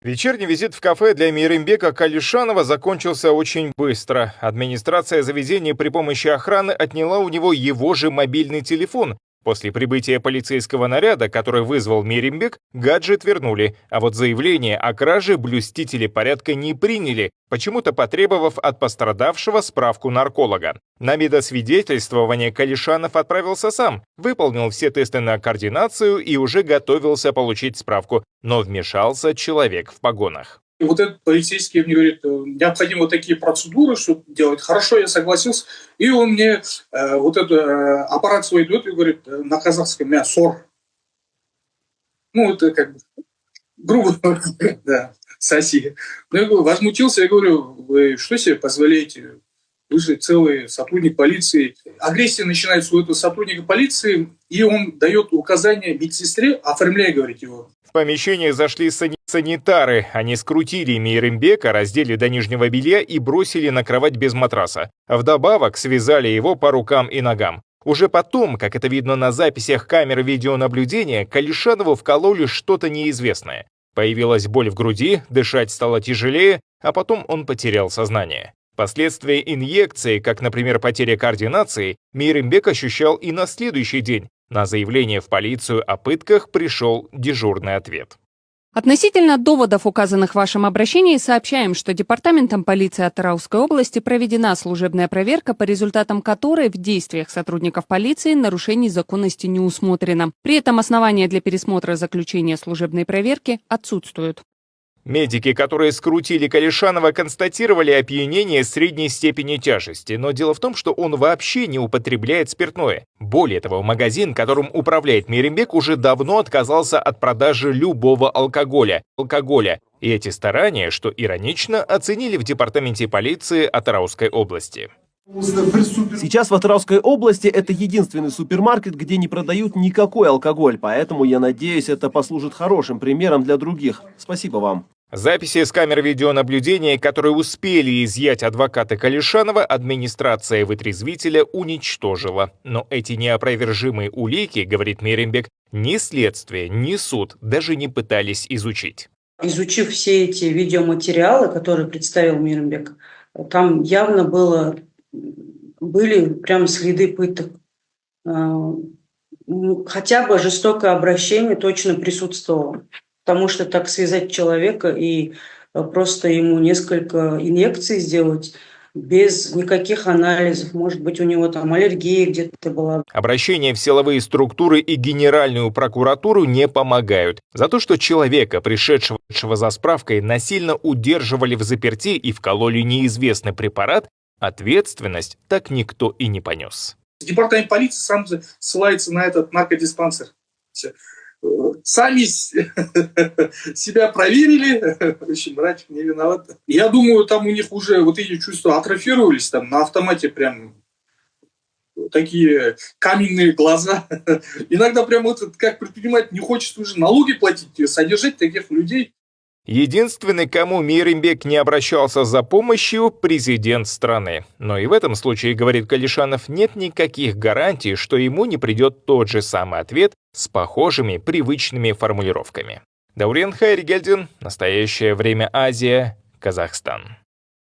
Вечерний визит в кафе для Мейрембека Калишанова закончился очень быстро. Администрация заведения при помощи охраны отняла у него его же мобильный телефон. После прибытия полицейского наряда, который вызвал Мейрембек, гаджет вернули, а вот заявление о краже блюстители порядка не приняли, почему-то потребовав от пострадавшего справку нарколога. На медосвидетельствование Калишанов отправился сам, выполнил все тесты на координацию и уже готовился получить справку, но вмешался человек в погонах. И вот этот полицейский мне говорит, необходимы вот такие процедуры, чтобы делать. Хорошо, я согласился. И он мне вот этот аппарат свой дает и говорит на казахском «мясор». Ну, это как бы грубо, да, соси. Но я говорю, возмутился, я говорю, вы что себе позволяете? Вы же целый сотрудник полиции. Агрессия начинается у этого сотрудника полиции, и он дает указание медсестре, оформляй, говорит, его. В помещение зашли санитары. Они скрутили Мейрембека, раздели до нижнего белья и бросили на кровать без матраса. Вдобавок связали его по рукам и ногам. Уже потом, как это видно на записях камер видеонаблюдения, Калишанову вкололи что-то неизвестное. Появилась боль в груди, дышать стало тяжелее, а потом он потерял сознание. Последствия инъекции, как, например, потеря координации, Мейрембек ощущал и на следующий день. На заявление в полицию о пытках пришел дежурный ответ. Относительно доводов, указанных в вашем обращении, сообщаем, что Департаментом полиции Атырауской области проведена служебная проверка, по результатам которой в действиях сотрудников полиции нарушений законности не усмотрено. При этом основания для пересмотра заключения служебной проверки отсутствуют. Медики, которые скрутили Калишанова, констатировали опьянение средней степени тяжести, но дело в том, что он вообще не употребляет спиртное. Более того, магазин, которым управляет Мейрембек, уже давно отказался от продажи любого алкоголя. И эти старания, что иронично, оценили в департаменте полиции Атырауской области. Сейчас в Атырауской области это единственный супермаркет, где не продают никакой алкоголь, поэтому я надеюсь, это послужит хорошим примером для других. Спасибо вам. Записи с камер видеонаблюдения, которые успели изъять адвокаты Калишанова, администрация вытрезвителя уничтожила. Но эти неопровержимые улики, говорит Мейрембек, ни следствие, ни суд даже не пытались изучить. Изучив все эти видеоматериалы, которые представил Мейрембек, там явно были прям следы пыток. Хотя бы жестокое обращение точно присутствовало. Потому что так связать человека и просто ему несколько инъекций сделать без никаких анализов. Может быть, у него там аллергия где-то была. Обращения в силовые структуры и Генеральную прокуратуру не помогают. За то, что человека, пришедшего за справкой, насильно удерживали в заперти и вкололи неизвестный препарат, ответственность так никто и не понес. Департамент полиции сам ссылается на этот наркодиспансер. Сами себя проверили, в общем, братик не виноват. Я думаю, там у них уже вот эти чувства атрофировались, там на автомате прям такие каменные глаза. Иногда прям вот как предприниматель не хочет уже налоги платить, содержать таких людей. Единственный, кому Мейрембек не обращался за помощью, президент страны. Но и в этом случае, говорит Калишанов, нет никаких гарантий, что ему не придет тот же самый ответ с похожими привычными формулировками. Даурен Хайригельдин, Настоящее время Азия, Казахстан.